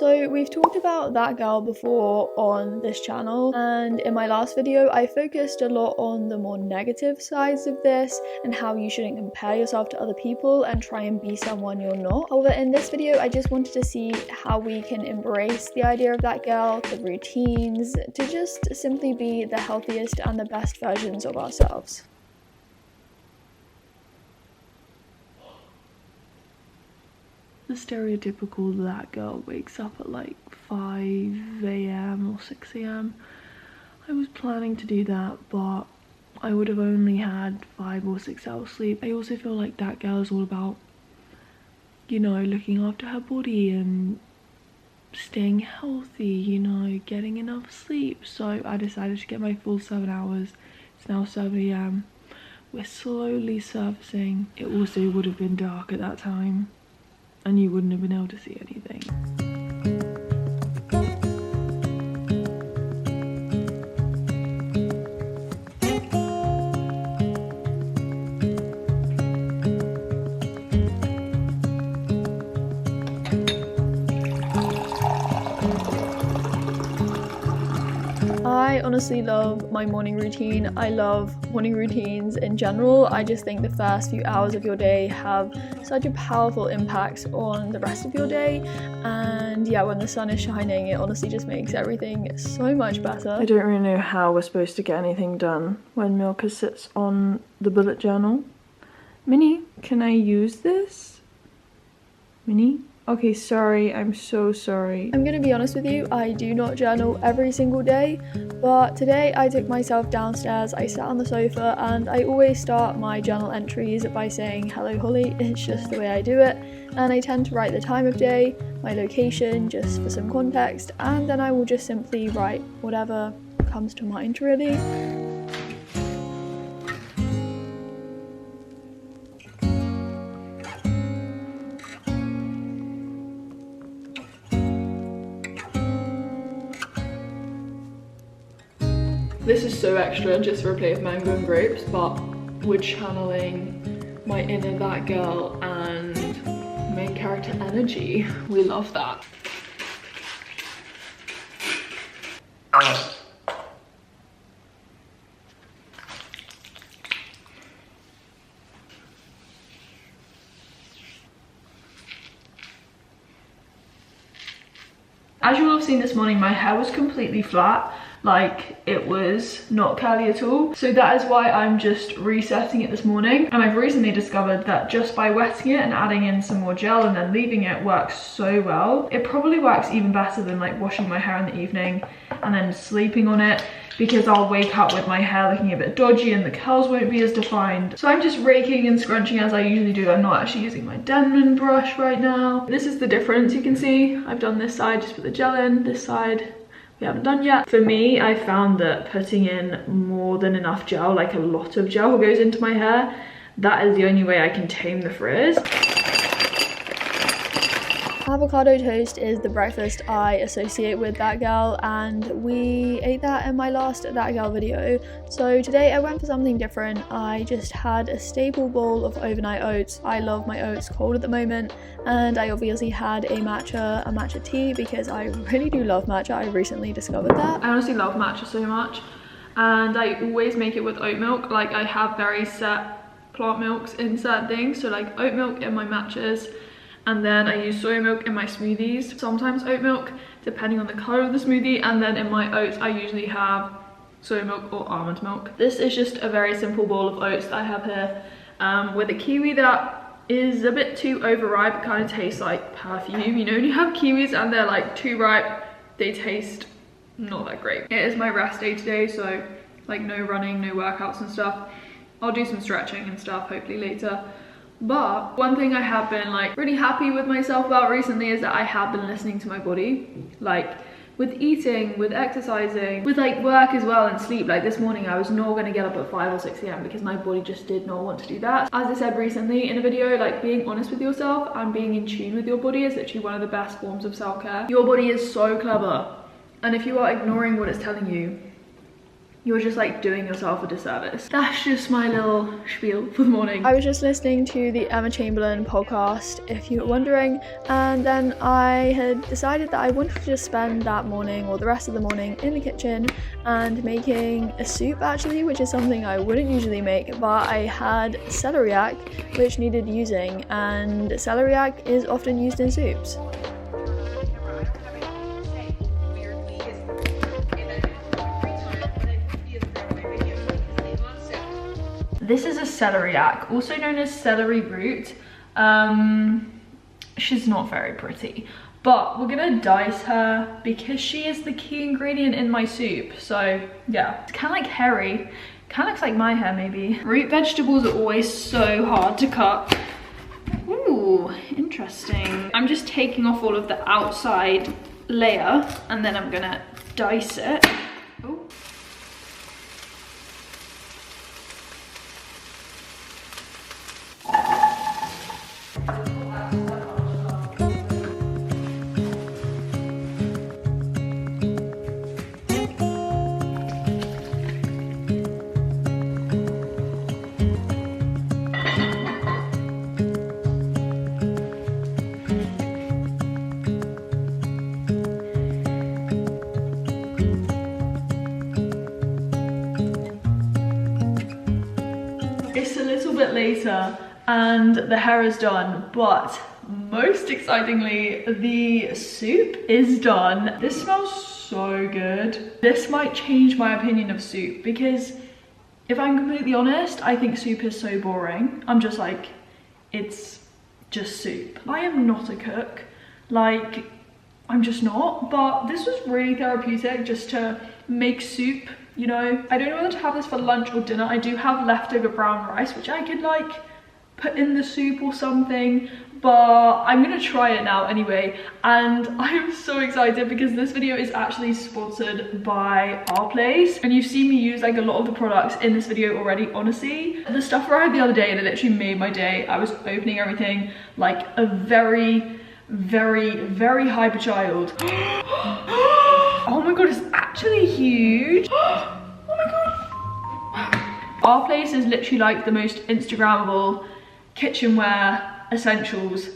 So we've talked about that girl before on this channel, and in my last video I focused a lot on the more negative sides of this and how you shouldn't compare yourself to other people and try and be someone you're not. However, in this video I just wanted to see how we can embrace the idea of that girl, the routines, to just simply be the healthiest and the best versions of ourselves. The stereotypical that girl wakes up at like 5 AM or 6 AM. I was planning to do that, but I would have only had 5 or 6 hours sleep. I also feel like that girl is all about, you know, looking after her body and staying healthy, you know, getting enough sleep. So I decided to get my full 7 hours. It's now 7 AM. We're slowly surfacing. It also would have been dark at that time, and you wouldn't have been able to see anything. I honestly love my morning routine. I love morning routines in general. I just think the first few hours of your day have such a powerful impact on the rest of your day, and yeah, when the sun is shining it honestly just makes everything so much better. I don't really know how we're supposed to get anything done when Milka sits on the bullet journal. Minnie, can I use this? Minnie? Okay, sorry, I'm so sorry. I'm gonna be honest with you, I do not journal every single day, but today I took myself downstairs, I sat on the sofa, and I always start my journal entries by saying hello Holly. It's just the way I do it, and I tend to write the time of day, my location, just for some context, and then I will just simply write whatever comes to mind really. This is so extra just for a plate of mango and grapes, but we're channeling my inner that girl and main character energy. We love that. As you will have seen this morning, my hair was completely flat. Like, it was not curly at all. So that is why I'm just resetting it this morning. And I've recently discovered that just by wetting it and adding in some more gel and then leaving it works so well. It probably works even better than like washing my hair in the evening and then sleeping on it, because I'll wake up with my hair looking a bit dodgy and the curls won't be as defined. So I'm just raking and scrunching as I usually do. I'm not actually using my Denman brush right now. This is the difference you can see. I've done this side, just put the gel in, this side we haven't done yet. For me, I found that putting in more than enough gel, like a lot of gel goes into my hair, that is the only way I can tame the frizz. Avocado toast is the breakfast I associate with that girl, and we ate that in my last that girl video. So today I went for something different. I just had a staple bowl of overnight oats. I love my oats cold at the moment, and I obviously had a matcha tea because I really do love matcha. I recently discovered that. I honestly love matcha so much, and I always make it with oat milk. Like, I have very set plant milks in certain things, so like oat milk in my matchas, and then I use soy milk in my smoothies, sometimes oat milk, depending on the color of the smoothie, and then in my oats I usually have soy milk or almond milk. This is just a very simple bowl of oats that I have here, with a kiwi that is a bit too overripe. It kind of tastes like perfume. You know, when you have kiwis and they're like too ripe, they taste not that great. It is my rest day today, so like no running, no workouts and stuff. I'll do some stretching and stuff hopefully later. But one thing I have been like really happy with myself about recently is that I have been listening to my body, like with eating, with exercising, with like work as well and sleep. Like this morning I was not going to get up at 5 or 6 AM because my body just did not want to do that. As I said recently in a video, like being honest with yourself and being in tune with your body is literally one of the best forms of self-care. Your body is so clever, and if you are ignoring what it's telling you, you're just like doing yourself a disservice. That's just my little spiel for the morning. I was just listening to the Emma Chamberlain podcast, if you were wondering, and then I had decided that I wanted to just spend that morning or the rest of the morning in the kitchen and making a soup actually, which is something I wouldn't usually make, but I had celeriac which needed using, and celeriac is often used in soups. This is a celeriac, also known as celery root. She's not very pretty, but we're gonna dice her because she is the key ingredient in my soup. So yeah, it's kind of like hairy, kind of looks like my hair maybe. Root vegetables are always so hard to cut. Ooh, interesting. I'm just taking off all of the outside layer and then I'm gonna dice it. Ooh. It's a little bit later and the hair is done, but most excitingly, the soup is done. This smells so good. This might change my opinion of soup because if I'm completely honest, I think soup is so boring. I'm just like, it's just soup. I am not a cook, like I'm just not, but this was really therapeutic just to make soup. You know, I don't know whether to have this for lunch or dinner. I do have leftover brown rice, which I could like put in the soup or something, but I'm gonna try it now anyway. And I'm so excited because this video is actually sponsored by Our Place, and you've seen me use like a lot of the products in this video already. Honestly, the stuff arrived the other day and it literally made my day. I was opening everything like a very hyper child. Oh my god, it's actually huge. Oh my god. Our Place is literally like the most Instagrammable kitchenware essentials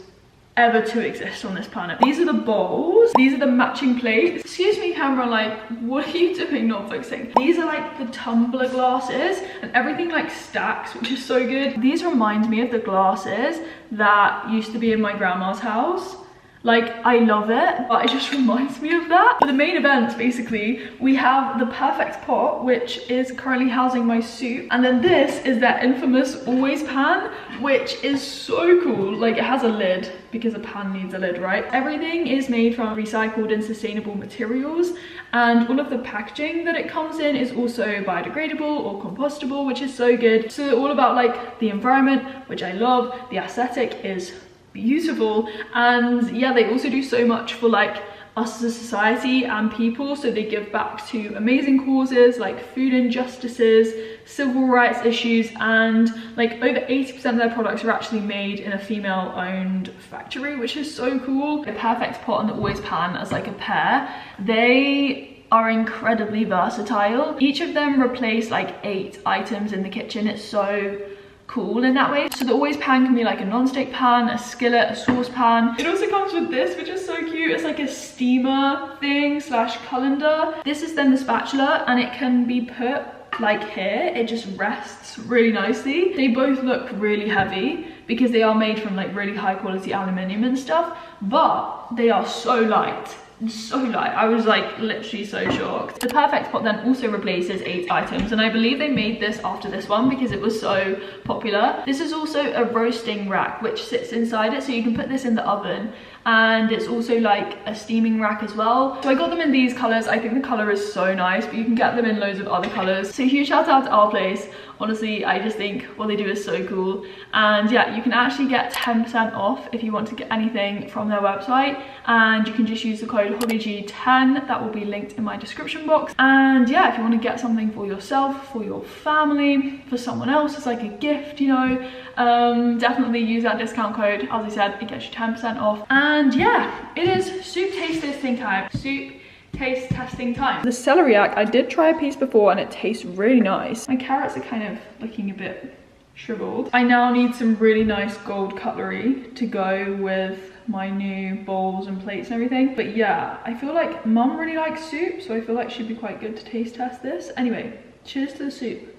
ever to exist on this planet. These are the bowls, these are the matching plates. Excuse me camera, like what are you doing not fixing? These are like the tumbler glasses and everything like stacks, which is so good. These remind me of the glasses that used to be in my grandma's house. Like, I love it, but it just reminds me of that. For the main events, basically, we have the perfect pot, which is currently housing my soup. And then this is that infamous always pan, which is so cool. Like, it has a lid, because a pan needs a lid, right? Everything is made from recycled and sustainable materials. And all of the packaging that it comes in is also biodegradable or compostable, which is so good. So all about like the environment, which I love. The aesthetic is beautiful, and yeah, they also do so much for like us as a society and people. So they give back to amazing causes like food injustices, civil rights issues, and like over 80% of their products are actually made in a female owned factory, which is so cool. The perfect pot and the always pan as like a pair, they are incredibly versatile. Each of them replace like 8 items in the kitchen. It's so cool in that way. So the always pan can be like a non-stick pan, a skillet, a saucepan. It also comes with this, which is so cute. It's like a steamer thing slash colander. This is then the spatula, and it can be put like here. It just rests really nicely. They both look really heavy because they are made from like really high quality aluminium and stuff, but they are so light. So light. I was like literally so shocked. The perfect pot then also replaces 8 items, and I believe they made this after this one because it was so popular. This is also a roasting rack which sits inside it, so you can put this in the oven, and it's also like a steaming rack as well. So I got them in these colors. I think the color is so nice, but you can get them in loads of other colors. So huge shout out to Our Place. Honestly, I just think what they do is so cool. And yeah, you can actually get 10% off if you want to get anything from their website, and you can just use the code HOLLYG10. That will be linked in my description box. And yeah, if you want to get something for yourself, for your family, for someone else as like a gift, you know, definitely use that discount code. As I said, it gets you 10% off. And yeah, it is soup tastiest think time. Soup taste testing time. The celeriac, I did try a piece before and it tastes really nice. My carrots are kind of looking a bit shriveled. I now need some really nice gold cutlery to go with my new bowls and plates and everything. But yeah, I feel like mum really likes soup, so I feel like she'd be quite good to taste test this. Anyway, cheers to the soup.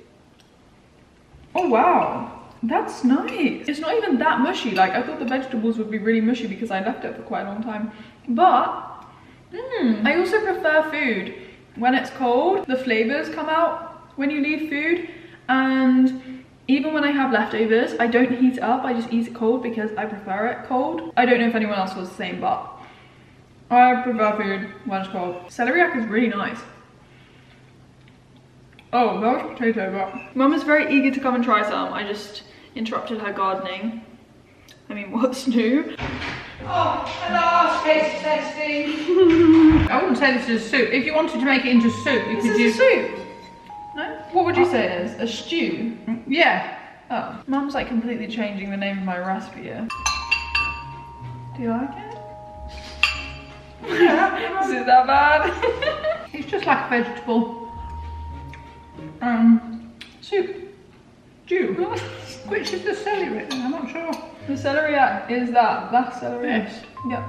Oh wow, that's nice. It's not even that mushy. Like, I thought the vegetables would be really mushy because I left it for quite a long time. But I also prefer food when it's cold. The flavors come out when you leave food, and even when I have leftovers, I don't heat it up, I just eat it cold because I prefer it cold. I don't know if anyone else feels the same, but I prefer food when it's cold. Celeriac is really nice. Oh, that was potato, but Mum is very eager to come and try some. I just interrupted her gardening. I mean, what's new? Oh, hello, taste testing. I wouldn't say this is soup. If you wanted to make it into soup, you could use soup. No? What would you say it is? A stew? Yeah. Oh. Mum's like completely changing the name of my recipe here. Do you like it? Yeah. Is it that bad? It's just like a vegetable. Soup. Stew. Which is the celery? I'm not sure. The celeriac is that's celery. Yes. Yep.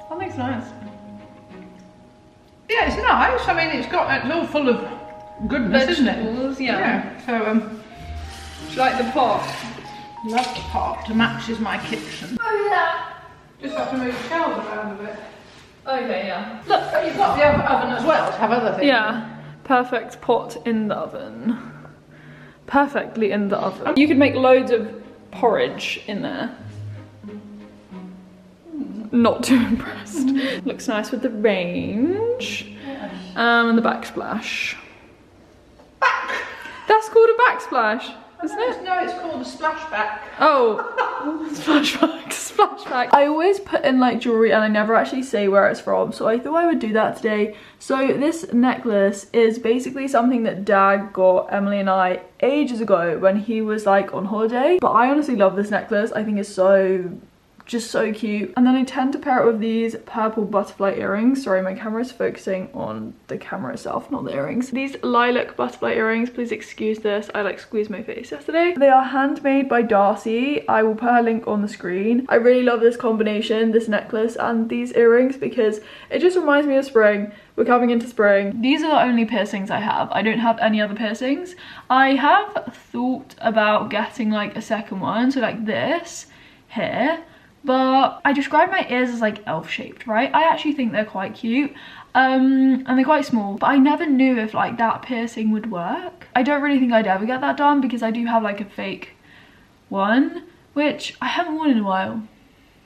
That makes nice. Yeah, it's nice. I mean, it's all full of goodness, isn't it? Vegetables, yeah. So, Do you like the pot? love the pot. Matches my kitchen. Oh yeah. Just have to move the shelves around a bit. Okay, yeah. Look, but you've got the oven as well to have other things. Yeah. Perfect pot in the oven. Perfectly in the oven. You could make loads of porridge in there. Not too impressed. Looks nice with the range. And the backsplash. Back! That's called a backsplash, isn't it? No, it's called a splashback. Oh, splashback, splashback. I always put in like jewelry and I never actually say where it's from, so I thought I would do that today. So this necklace is basically something that Dad got Emily and I ages ago when he was like on holiday. But I honestly love this necklace. I think it's just so cute. And then I tend to pair it with these purple butterfly earrings. Sorry, my camera is focusing on the camera itself, not the earrings. These lilac butterfly earrings, please excuse this, I like squeezed my face yesterday. They are handmade by Darcy. I will put her link on the screen. I really love this combination, this necklace and these earrings, because it just reminds me of spring. We're coming into spring. These are the only piercings I have. I don't have any other piercings. I have thought about getting like a second one, so like this here. But I describe my ears as like elf shaped, right? I actually think they're quite cute and they're quite small, but I never knew if like that piercing would work. I don't really think I'd ever get that done because I do have like a fake one, which I haven't worn in a while,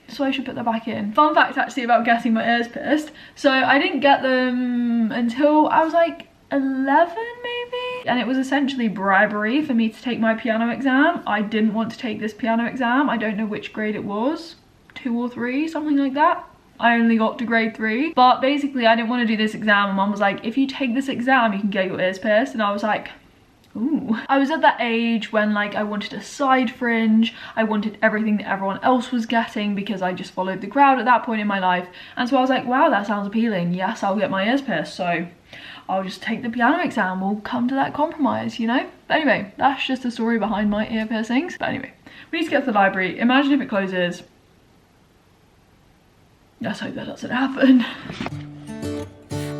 so I should put that back in. Fun fact actually about getting my ears pierced. So I didn't get them until I was like 11 maybe, and it was essentially bribery for me to take my piano exam. I didn't want to take this piano exam. I don't know which grade it was, 2 or 3, something like that. I only got to grade 3, but basically I didn't want to do this exam, and Mum was like, if you take this exam you can get your ears pierced, and I was like, ooh. I was at that age when like I wanted a side fringe, I wanted everything that everyone else was getting because I just followed the crowd at that point in my life, and so I was like, wow, that sounds appealing, yes, I'll get my ears pierced, so I'll just take the piano exam, we'll come to that compromise, you know? But anyway, that's just the story behind my ear piercings. But anyway, we need to get to the library. Imagine if it closes. Let's hope that doesn't happen.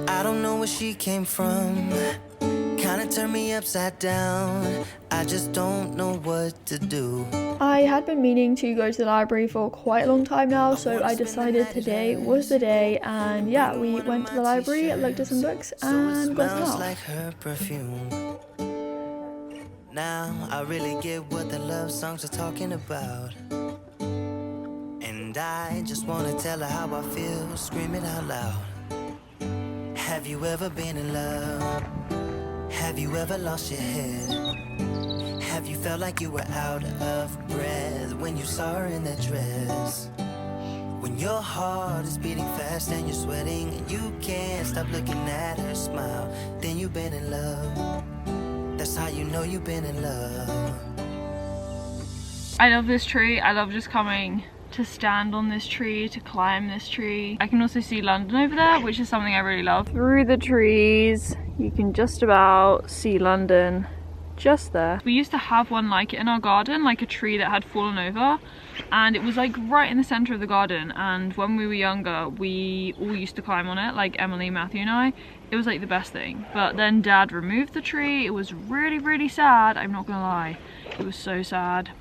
I don't know where she came from. Kinda turned me upside down. I just don't know what to do. I had been meaning to go to the library for quite a long time now, so I decided today was the day, and yeah, we went to the library, looked at some books, and got some out. Like her perfume. Now I really get what the love songs are talking about. And I just wanna tell her how I feel, scream it out loud. Have you ever been in love? Have you ever lost your head? Have you felt like you were out of breath when you saw her in that dress? When your heart is beating fast and you're sweating and you can't stop looking at her smile, then you've been in love. That's how you know you've been in love. I love this tree. I love just coming to stand on this tree, to climb this tree. I can also see London over there, which is something I really love. Through the trees, you can just about see London just there. We used to have one like it in our garden, like a tree that had fallen over, and it was like right in the center of the garden, and when we were younger we all used to climb on it, like Emily, Matthew and I. It was like the best thing, but then Dad removed the tree. It was really sad, I'm not gonna lie. It was so sad.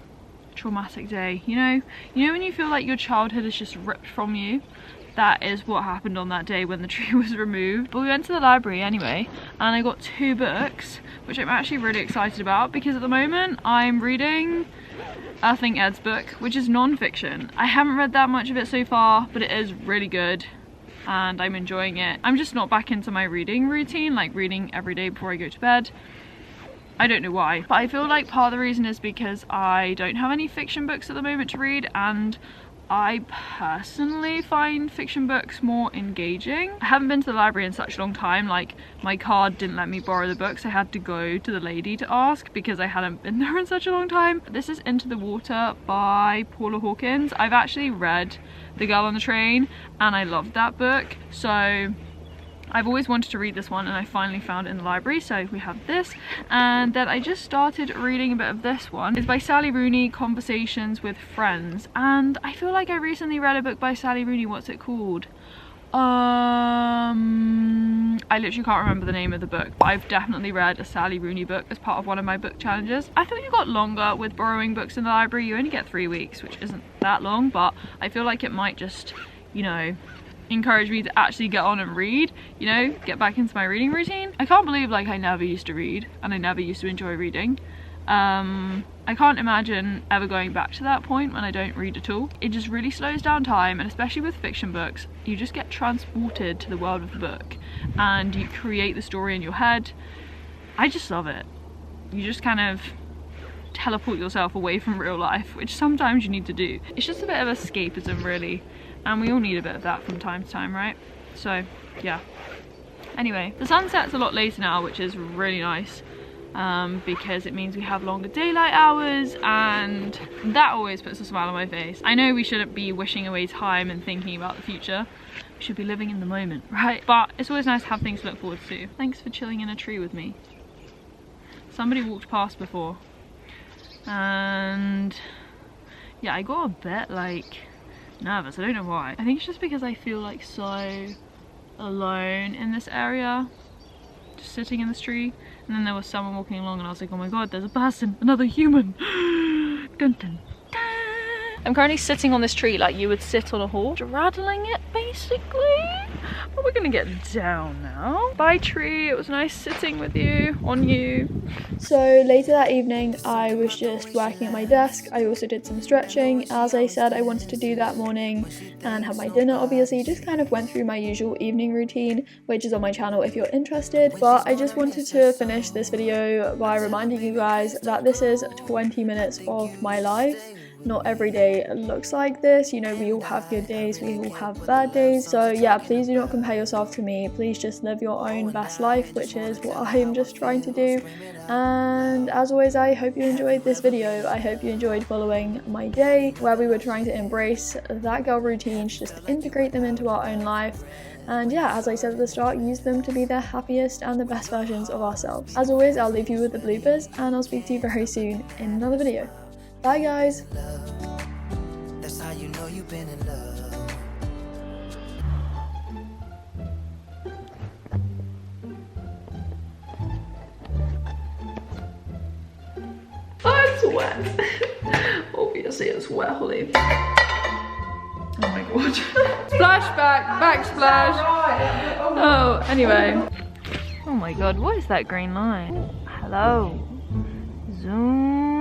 Traumatic day, you know when you feel like your childhood is just ripped from you? That is what happened on that day when the tree was removed. But we went to the library anyway, and I got 2 books, which I'm actually really excited about, because at the moment I'm reading I think Ed's book, which is non-fiction. I haven't read that much of it so far, but it is really good and I'm enjoying it. I'm just not back into my reading routine, like reading every day before I go to bed. I don't know why, but I feel like part of the reason is because I don't have any fiction books at the moment to read, and I personally find fiction books more engaging. I haven't been to the library in such a long time, like my card didn't let me borrow the books. I had to go to the lady to ask because I hadn't been there in such a long time. This is Into the Water by Paula Hawkins. I've actually read The Girl on the Train and I loved that book, so I've always wanted to read this one and I finally found it in the library. So we have this, and then I just started reading a bit of this one. It's by Sally Rooney, Conversations with Friends, and I feel like I recently read a book by Sally Rooney. What's it called? I literally can't remember the name of the book, but I've definitely read a Sally Rooney book as part of one of my book challenges. I thought you got longer with borrowing books in the library. You only get 3 weeks, which isn't that long, but I feel like it might just, you know, encourage me to actually get on and read, you know, get back into my reading routine. I can't believe like I never used to read and I never used to enjoy reading. I can't imagine ever going back to that point when I don't read at all. It just really slows down time, and especially with fiction books, you just get transported to the world of the book and you create the story in your head. I just love it. You just kind of teleport yourself away from real life, which sometimes you need to do. It's just a bit of escapism really, and we all need a bit of that from time to time, right? So yeah. Anyway, the sun sets a lot later now, which is really nice, because it means we have longer daylight hours, and that always puts a smile on my face. I know we shouldn't be wishing away time and thinking about the future. We should be living in the moment, right? But it's always nice to have things to look forward to. Thanks for chilling in a tree with me. Somebody walked past before, and yeah, I got a bit like nervous. I don't know why. I think it's just because I feel like so alone in this area, just sitting in this tree, and then there was someone walking along and I was like, oh my god, there's a person, another human. Dun, dun, dun. I'm currently sitting on this tree like you would sit on a horse, straddling it basically. But we're gonna get down now. Bye tree, it was nice sitting with you, on you. So later that evening I was just working at my desk. I also did some stretching, as I said I wanted to do that morning, and have my dinner obviously. Just kind of went through my usual evening routine, which is on my channel if you're interested. But I just wanted to finish this video by reminding you guys that this is 20 minutes of my life. Not every day looks like this, you know, we all have good days, we all have bad days. So yeah, please do not compare yourself to me. Please just live your own best life, which is what I am just trying to do. And as always, I hope you enjoyed this video. I hope you enjoyed following my day, where we were trying to embrace that girl routines, just integrate them into our own life. And yeah, as I said at the start, use them to be the happiest and the best versions of ourselves. As always, I'll leave you with the bloopers, and I'll speak to you very soon in another video. Bye guys! That's how you know you've been in love. Oh, it's wet. Obviously it's wet, Holly. Oh my god. Splashback, backsplash. Oh, anyway. Oh my god, what is that green line? Hello. Zoom.